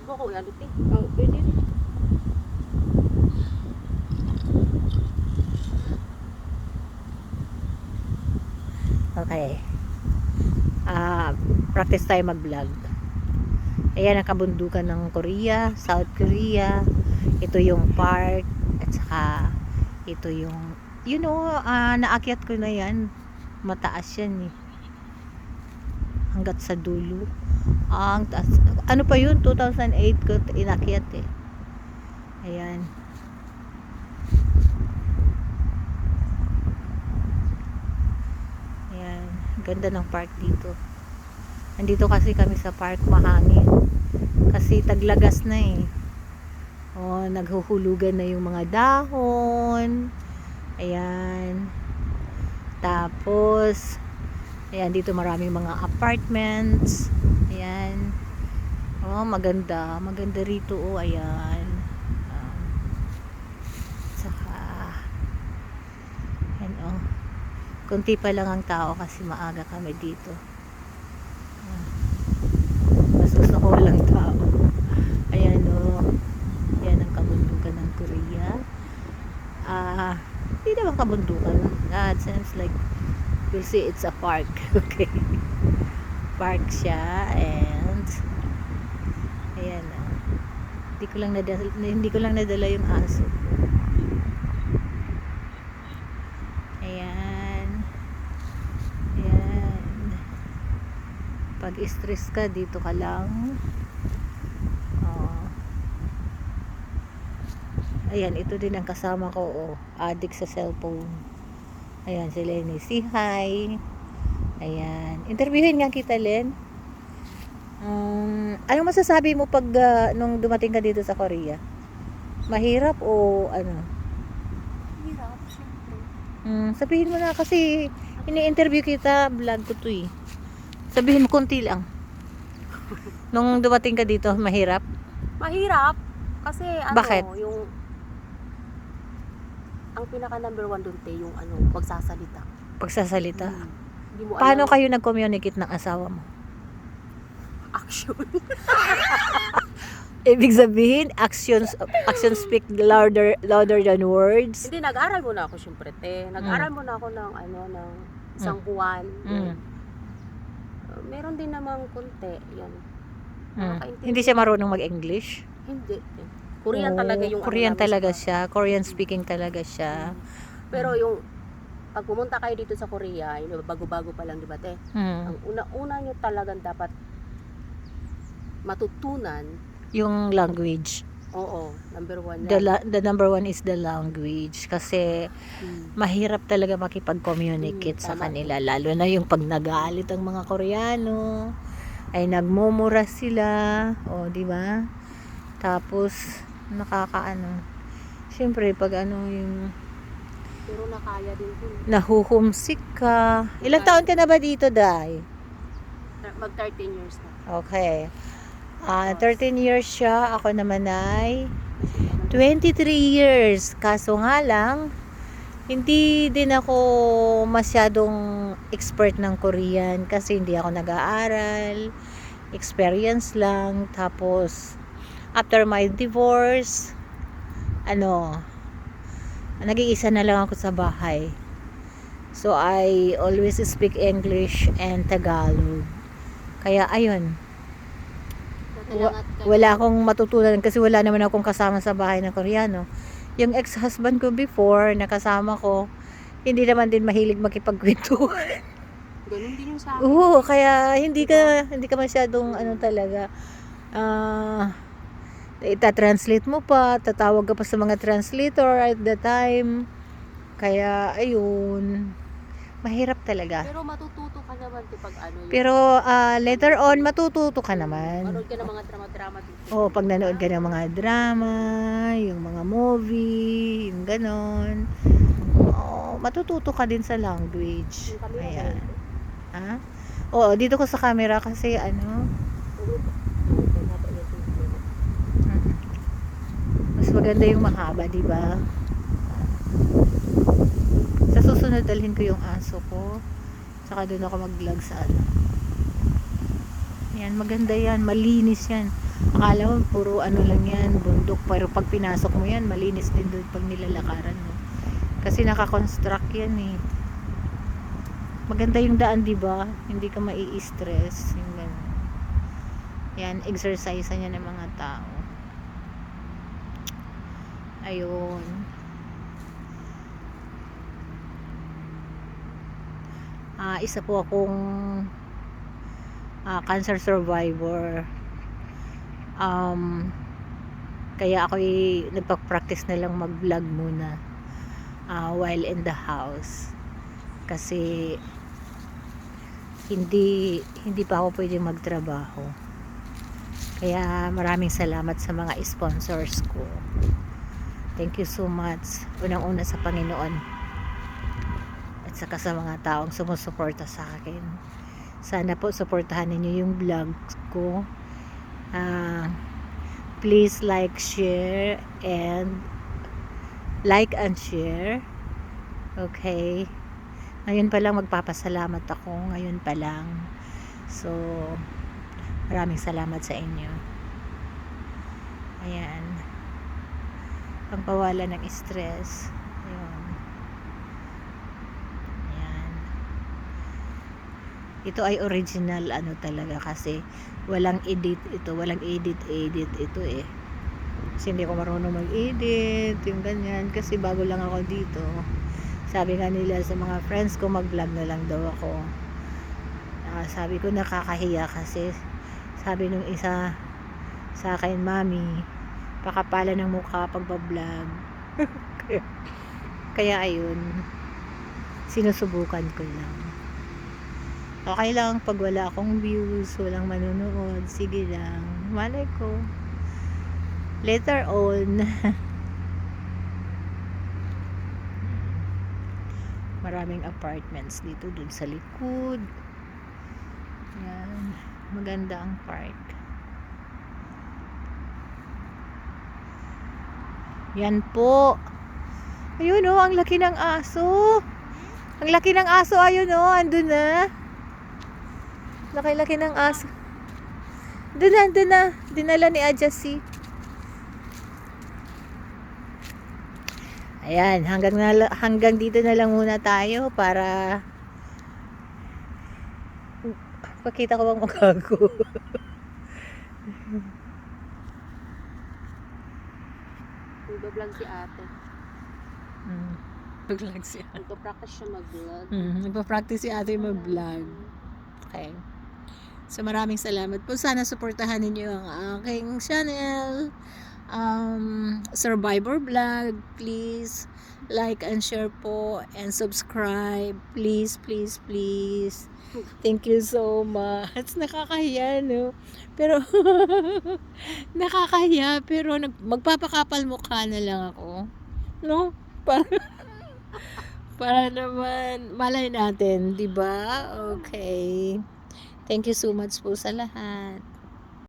Buko yan ito. Oh, pwede. Okay. Practice tayo mag-vlog. Ayan ang kabundukan ng Korea, South Korea. Ito yung park at saka ito yung naakyat ko na yan. Mataas yan eh. Hanggat sa dulo. Ang taas. Ano pa yun? 2008 ko inakyat eh. Ayan. Ayan. Ganda ng park dito. Nandito kasi kami sa park, mahangin. Kasi taglagas na eh. Oh, naghuhulugan na yung mga dahon. Ayan. Tapos, ayan, dito maraming mga apartments. Ayan. Oh, maganda. Maganda rito, oh, ayan. Saka, ayan, oh. Kunti pa lang ang tao kasi maaga kami dito. Mas gusto ko walang tao. Ayan, oh. Yan ang kabundukan ng Korea. Hindi naman kabundukan. It sounds like you'll see it's a park. Okay. Park siya and ayan, oh. Hindi ko lang nadala yung aso. Ayan. Ayan. Pag stress ka, dito ka lang. Ayan, ito din ang kasama ko, oh, addict sa cellphone. Ayan, si Lenny. Say hi. Ayan. Interviewin nga kita, Len. Anong masasabi mo pag nung dumating ka dito sa Korea? Mahirap o ano? Hirap, syempre. Sabihin mo na kasi ini-interview kita, vlog ko to eh. Sabihin mo konti lang. Nung dumating ka dito, mahirap? Mahirap. Kasi ano, Bakit? yung ang pinaka number one dun, te, yung ano, pagsasalita. Pagsasalita. Hindi mo Paano alam, kayo nag-communicate ng asawa mo? action. Ibig sabihin, actions speak louder than words. Hindi, nag-aral muna ako, syempre, te. Nag-aral muna ako ng ano, ng isang buwan. Meron din namang konti, yan. Nakakaintindi. Hindi siya marunong mag-English? Hindi. Korean talaga yung Korean ano namin talaga sa- siya. Korean speaking talaga siya. Pero yung pag pumunta kayo dito sa Korea, yung bago-bago pa lang, di ba, te? Ang una-una nyo talagang dapat matutunan. Yung language. Oo, number one The number one is the language. Kasi mahirap talaga makipag-communicate sa tama. kanila. Lalo na yung pag nagalit ang mga Koreano. Ay nagmumura sila. O, di ba? Tapos, nakakaano. Siyempre, pag ano yung Pero nakaya din po. nahuhumsik ka. Ilang taon ka na ba dito, Day? Mag 13 years na. Okay. 13 years siya. Ako naman ay 23 years. Kaso nga lang, hindi din ako masyadong expert ng Korean kasi hindi ako nag-aaral. Experience lang. Tapos, after my divorce, nag-iisa na lang ako sa bahay. So, I always speak English and Tagalog. Kaya, ayun. Wala akong matutunan kasi wala naman akong kasama sa bahay na Koreano. Yung ex-husband ko before, nakasama ko, hindi naman din mahilig makipagkwentuhan. Ganun din yung sa akin. Oo, kaya hindi ka masyadong talaga. Ita-translate mo pa, tatawag ka pa sa mga translator at the time. Kaya, ayun. Mahirap talaga. Pero matututo ka naman pag ano yung... Pero later on, matututo ka naman. Manood ka ng mga drama-drama dito. Oo, pag nanood ka ng mga drama, yung mga movie, yung ganon. Oo, matututo ka din sa language. Yung camera Ayan. na Ha? Oo, dito ko sa camera kasi mas maganda yung mahaba, di ba? Sa susunod dalhin ko yung aso ko. Saka doon ako mag-vlog sa Yan, maganda yan, malinis yan. Akala mo puro ano lang yan, bundok, pero pag pinasok mo yan, malinis din doon pag nilalakaran mo. Kasi naka-construct yan eh. Maganda yung daan, di ba? Hindi ka mai-stress. Yung ganun. Yan, exercise niya ng mga tao. Ayun. Isa po akong cancer survivor. Kaya ako'y nagpa-practice na lang mag-vlog muna while in the house. Kasi hindi pa ako pwedeng magtrabaho. Kaya maraming salamat sa mga sponsors ko. Thank you so much. Unang-una sa Panginoon. At saka sa mga taong sumusuporta sa akin. Sana po suportahan ninyo yung vlog ko. Please like, share, and share. Okay. Ngayon pa lang magpapasalamat ako. Ngayon pa lang. So, maraming salamat sa inyo. Ayan. Pangpawala ng stress. Ayun. Ayan. Ito ay original ano talaga kasi walang edit ito. Walang edit ito eh. Kasi hindi ko marunong mag-edit. Yung ganyan. Kasi bago lang ako dito. Sabi nga nila sa mga friends ko mag-vlog na lang daw ako. Sabi ko nakakahiya kasi sabi nung isa sa akin, mami, pakapala ng mukha pagbablog. Kaya ayun, sinusubukan ko lang. Okay lang pag wala akong views, walang manunood, sige lang, malay ko later on. Maraming apartments dito dun sa likod. Yan, maganda ang park. Yan po. Ayun oh, ang laki ng aso. Ang laki ng aso, ayun oh, andun na. Laki-laki ng aso. Andun na. Dinala ni Ajasi. Ayan, hanggang dito na lang muna tayo para pakita ko bang mukha ko. Nagbablog si ate. Nag-vlog si ate. Nagpa-practice siya mag-vlog. Nagpa-practice si ate mag-vlog. Okay. So maraming salamat po. Sana suportahan ninyo ang aking channel. Survivor Vlog. Please like and share po and subscribe. Please. Thank you so much. Nakakahiya, no? Pero nakakahiya, pero magpapakapal mukha na lang ako. No? Para naman malay natin, 'di ba? Okay. Thank you so much po sa lahat.